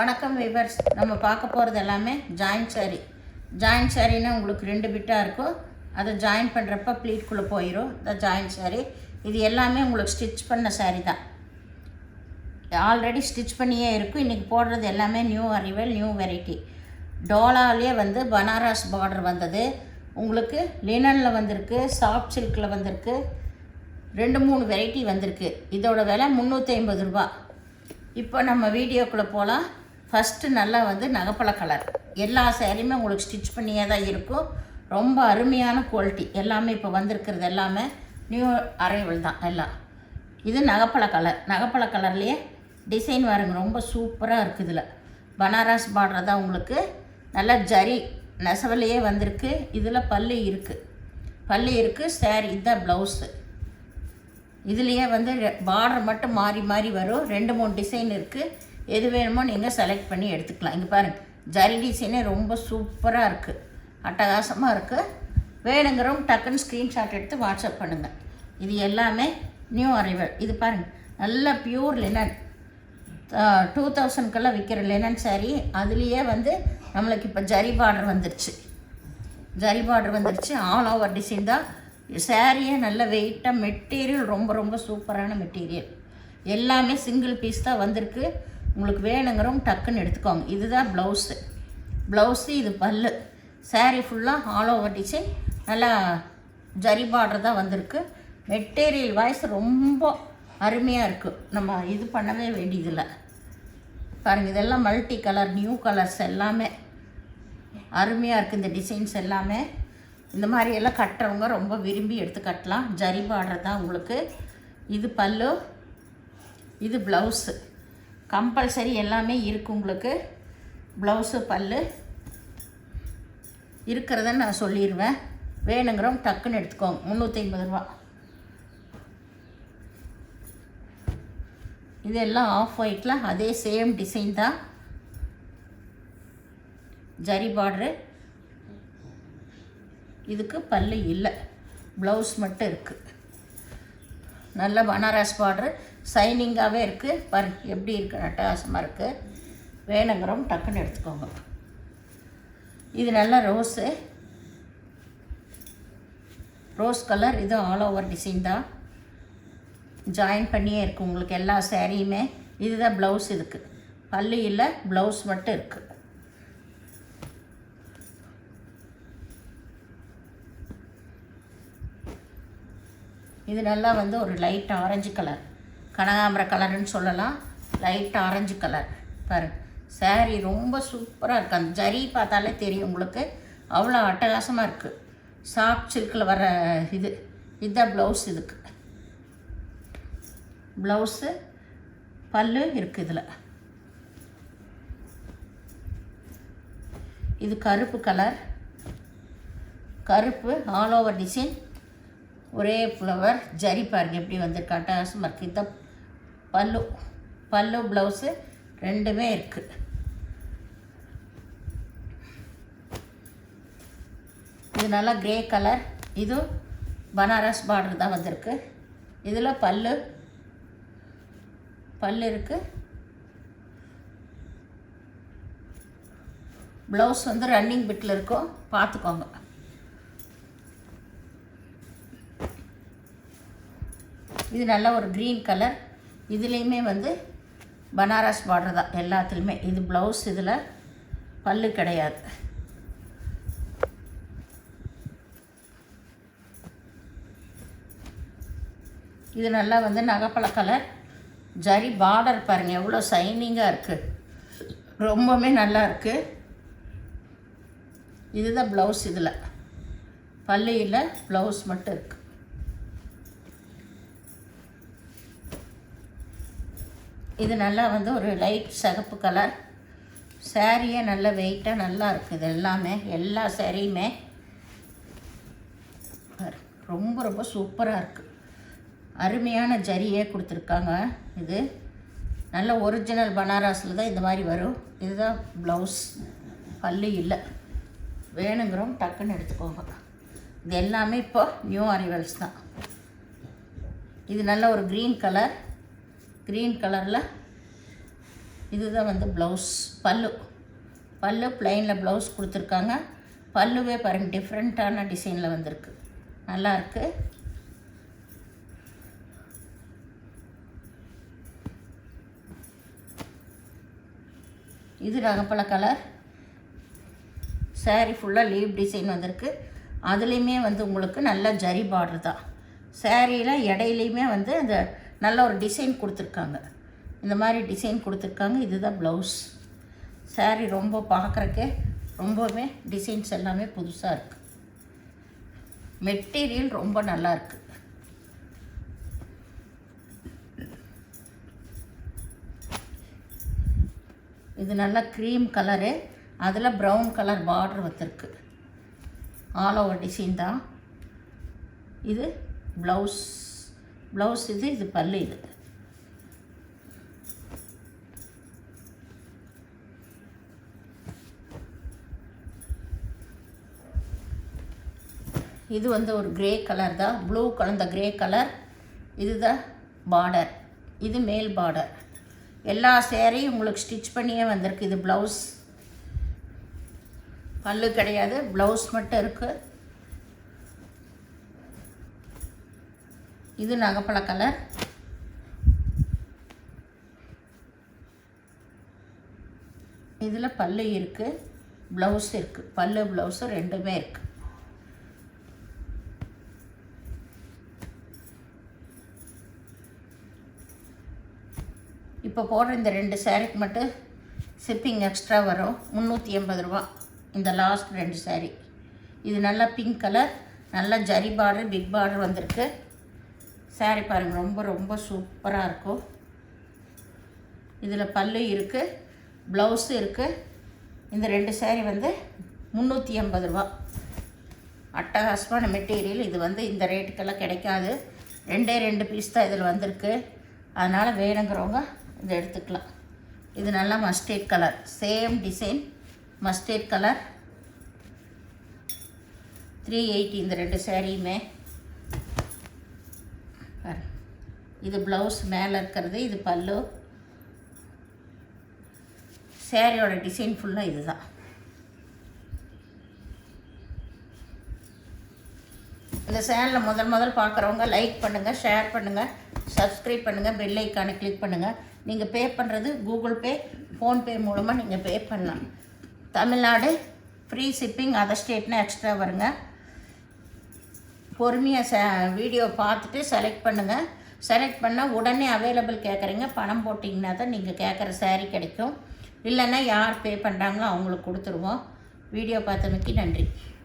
வணக்கம் வீவர்ஸ். நம்ம பார்க்க போகிறது எல்லாமே ஜாயின்ட் சாரீ. ஜாயின்ட் சாரீனா உங்களுக்கு 2 பிட்டாக இருக்கும். அதை ஜாயின் பண்ணுறப்ப ப்ளீட்குள்ளே போயிடும். இந்த ஜாயின்ட் சாரீ இது எல்லாமே உங்களுக்கு ஸ்டிச் பண்ண சாரீ தான். ஆல்ரெடி ஸ்டிச் பண்ணியே இருக்கும். இன்றைக்கி போடுறது எல்லாமே நியூ அரைவல், நியூ வெரைட்டி. டோலாலே வந்து பனாரஸ் பார்டர் வந்தது. உங்களுக்கு லினனில் வந்திருக்கு, சாஃப்ட் சில்கில் வந்திருக்கு, 2-3 வெரைட்டி வந்திருக்கு. இதோட விலை 350 ரூபா. இப்போ நம்ம வீடியோக்குள்ளே போகலாம். ஃபஸ்ட்டு நல்லா வந்து நகைப்பழ கலர். எல்லா சேரீயுமே உங்களுக்கு ஸ்டிச் பண்ணியே தான் இருக்கும். ரொம்ப அருமையான குவாலிட்டி. எல்லாமே இப்போ வந்திருக்கிறது எல்லாமே நியூ அரைவல் தான் எல்லாம். இது நகைப்பழ கலர். நகைப்பழ கலர்லேயே டிசைன் பாருங்க, ரொம்ப சூப்பராக இருக்குது. இதில் பனாரஸ் பார்டர் தான் உங்களுக்கு நல்லா ஜரி நெசவுலையே வந்திருக்கு. இதில் பல்லு இருக்குது, சேரீ இதுதான் ப்ளவுஸு. இதுலேயே வந்து பார்டர் மட்டும் மாறி மாறி வரும். 2-3 டிசைன் இருக்குது. எது வேணுமோ நீங்கள் செலக்ட் பண்ணி எடுத்துக்கலாம். இங்கே பாருங்கள், ஜரி டிசைனே ரொம்ப சூப்பராக இருக்குது, அட்டகாசமாக இருக்குது. வேணுங்கிறவங்க டக்குன்னு ஸ்க்ரீன்ஷாட் எடுத்து வாட்ஸ்அப் பண்ணுங்கள். இது எல்லாமே நியூ அரைவல். இது பாருங்கள், நல்ல பியூர் லினன். 2000 விற்கிற லினன் சாரீ. அதுலேயே வந்து நம்மளுக்கு இப்போ ஜரி பார்டர் வந்துருச்சு. ஆல் ஓவர் டிசைன் தான். சாரியே நல்ல வெயிட்டாக, மெட்டீரியல் ரொம்ப ரொம்ப சூப்பரான மெட்டீரியல். எல்லாமே சிங்கிள் பீஸ் தான் வந்திருக்கு. உங்களுக்கு வேணுங்கிறவங்க டக்குன்னு எடுத்துக்கோங்க. இதுதான் ப்ளவுஸு, இது பல்லு. சாரீ ஃபுல்லாக ஆல் ஓவர் டிசைன், நல்லா ஜரி பார்டர் தான் வந்திருக்கு. மெட்டீரியல் வாய்ஸ் ரொம்ப அருமையாக இருக்குது. நம்ம இது பண்ணவே வேண்டியதில்லை. பாருங்கள், இதெல்லாம் மல்டி கலர், நியூ கலர்ஸ் எல்லாமே அருமையாக இருக்குது. இந்த டிசைன்ஸ் எல்லாமே இந்த மாதிரி எல்லாம் கட்டுறவங்க ரொம்ப விரும்பி எடுத்து கட்டலாம். ஜரி பார்டர் தான் உங்களுக்கு. இது பல்லு, இது ப்ளவுஸு. கம்பல்சரி எல்லாமே இருக்குது உங்களுக்கு. ப்ளவுஸு பல்லு இருக்கிறத நான் சொல்லிடுவேன். வேணுங்கிறவங்க டக்குன்னு எடுத்துக்கோங்க. 350 ரூபா. இதெல்லாம் ஆஃப் ஒயிட்டில் அதே சேம் டிசைன் தான். ஜரி பார்டரு. இதுக்கு பல்லு இல்லை, ப்ளவுஸ் மட்டும் இருக்குது. நல்ல பனாரஸ் பார்டர், சைனிங்காகவே இருக்குது. பாருங்கள் எப்படி இருக்குது, அட்டகாசமாக இருக்குது. வேணுங்கிறவங்க டக்குன்னு எடுத்துக்கோங்க. இது நல்ல ரோஸ் கலர். இது ஆல் ஓவர் டிசைன் தான். ஜாயின் பண்ணியே இருக்குது உங்களுக்கு எல்லா சேரீயுமே. இதுதான் ப்ளவுஸ். இதுக்கு பல்லு இல்லை, ப்ளவுஸ் மட்டும் இருக்குது. இது நல்லா வந்து ஒரு லைட் ஆரஞ்சு கலர், கனகாம்பர கலருன்னு சொல்லலாம். லைட் ஆரஞ்சு கலர் பாருங்கள். சாரீ ரொம்ப சூப்பராக இருக்குது. அந்த ஜரி பார்த்தாலே தெரியும் உங்களுக்கு, அவ்வளோ அட்டகாசமாக இருக்குது. சாஃப்ட் சில்கில் வர இதுதான் ப்ளவுஸ். இதுக்கு ப்ளவுஸு, பல்லு இருக்குது. இதில் இது கருப்பு கலர். கருப்பு ஆல் ஓவர் டிசைன், ஒரே ஃப்ளவர். ஜரி பாருங்க எப்படி வந்திருக்கு, அட்டகாசமாக இருக்குது. இதுதான் பல்லு ப்ளவுஸு ரெண்டுமே இருக்குது. இது நல்லா கிரே கலர். இது பனாரஸ் பார்டர் தான் வந்திருக்கு. இதில் பல்லு இருக்குது. ப்ளவுஸ் வந்து ரன்னிங் பிட்டில் இருக்கும், பார்த்துக்கோங்க. இது நல்ல ஒரு க்ரீன் கலர். இதுலேயுமே வந்து பனாரஸ் பார்டர் தான் எல்லாத்துலேயுமே. இது ப்ளவுஸ், இதில் பல்லு கிடையாது. இது நல்லா வந்து நகைப்பழ கலர். ஜரி பார்டர் பாருங்கள் எவ்வளோ சைனிங்காக இருக்குது, ரொம்பவுமே நல்லா இருக்குது. இதுதான் ப்ளவுஸ். இதில் பல்லு இல்லை, ப்ளவுஸ் மட்டும் இருக்குது. இது நல்லா வந்து ஒரு லைட் சிகப்பு கலர். சாரியே நல்ல வெயிட்டாக நல்லா இருக்குது. எல்லாமே எல்லா சாரியுமே ரொம்ப ரொம்ப சூப்பராக இருக்குது. அருமையான ஜரியே கொடுத்துருக்காங்க. இது நல்ல ஒரிஜினல் பனாரஸில் தான் இந்த மாதிரி வரும். இதுதான் ப்ளவுஸ், பல்லு இல்லை. வேணுங்கிறோம் டக்குன்னு எடுத்துக்கோங்க. இது எல்லாமே இப்போ நியூ அரைவல்ஸ் தான். இது நல்ல ஒரு க்ரீன் கலர். க்ரீன் கலரில் இதுதான் வந்து ப்ளவுஸ். பல்லு ப்ளைனில் ப்ளவுஸ் கொடுத்துருக்காங்க. பல்லுவே பாருங்கள் டிஃப்ரெண்ட்டான டிசைனில் வந்திருக்கு, நல்லாயிருக்கு. இது நகைப்பழ கலர். சாரீ ஃபுல்லாக லீவ் டிசைன் வந்திருக்கு. அதுலேயுமே வந்து உங்களுக்கு நல்ல ஜரி பார்டர் தான். சாரியில் இடையிலையுமே வந்து அந்த நல்ல ஒரு டிசைன் கொடுத்துருக்காங்க. இந்த மாதிரி டிசைன் கொடுத்துருக்காங்க. இதுதான் ப்ளவுஸ். சாரீ ரொம்ப பார்க்குறக்கே ரொம்பவே டிசைன்ஸ் எல்லாமே புதுசாக இருக்குது. மெட்டீரியல் ரொம்ப நல்லா இருக்குது. இது நல்லா க்ரீம் கலரு, அதில் ப்ரௌன் கலர் பார்டர் வந்துருக்கு. ஆல் ஓவர் டிசைன் தான். இது ப்ளவுஸ் இது பல்லு. இது வந்து ஒரு கிரே கலர் தான், ப்ளூ கலந்த கிரே கலர். இதுதான் பார்டர், இது மேல் பார்டர். எல்லா சேரீயும் உங்களுக்கு ஸ்டிச் பண்ணியே வந்திருக்கு. இது ப்ளவுஸ், பல்லு கிடையாது, ப்ளவுஸ் மட்டும் இருக்குது. இது நகைப்பழ கலர். இதில் பல்லு இருக்குது, ப்ளவுஸ் இருக்குது. பல்லு ப்ளவுஸு ரெண்டுமே இருக்குது. இப்போ போடுற இந்த 2 சாரீக்கு மட்டும் ஷிப்பிங் எக்ஸ்ட்ரா வரும், 380 ரூபா. இந்த லாஸ்ட் 2 சாரீ. இது நல்லா பிங்க் கலர், நல்லா ஜரி பார்டர், பிக் பார்டர் வந்திருக்கு. சாரீ பாருங்கள், ரொம்ப ரொம்ப சூப்பராக இருக்கும். இதில் பல்லு இருக்குது, ப்ளவுஸு இருக்குது. இந்த 2 சாரீ வந்து 380 ரூபா. அட்டகாசமான மெட்டீரியல். இது வந்து இந்த ரேட்டுக்கெல்லாம் கிடைக்காது. 2 பீஸ் தான் இதில் வந்திருக்கு. அதனால் வேணுங்கிறவங்க இதை எடுத்துக்கலாம். இது நல்லா mustard colour, same design mustard colour. 380 இந்த 2 சாரியுமே. இது ப்ளவுஸ் மேலே இருக்கிறது, இது பல்லு. சாரியோட டிசைன் ஃபுல்லாக இது தான். இந்த சேனலை முதல் பார்க்குறவங்க லைக் பண்ணுங்கள், ஷேர் பண்ணுங்கள், சப்ஸ்கிரைப் பண்ணுங்கள், பெல் ஐக்கானை கிளிக் பண்ணுங்கள். நீங்கள் பே பண்ணுறது கூகுள் பே, ஃபோன்பே மூலமாக நீங்கள் பே பண்ணலாம். தமிழ்நாடு ஃப்ரீ ஷிப்பிங், அதர் ஸ்டேட்னா எக்ஸ்ட்ரா வருங்க. பொறுமையாக வீடியோ பார்த்துட்டு செலக்ட் பண்ணுங்கள். செலக்ட் பண்ணால் உடனே அவைலபிள் கேட்குறீங்க. பணம் போட்டிங்கன்னா தான் நீங்கள் கேட்குற சாரீ கிடைக்கும். இல்லைன்னா யார் பே பண்ணுறாங்களோ அவங்களுக்கு கொடுத்துருவோம். வீடியோ பார்த்தமைக்கு நன்றி.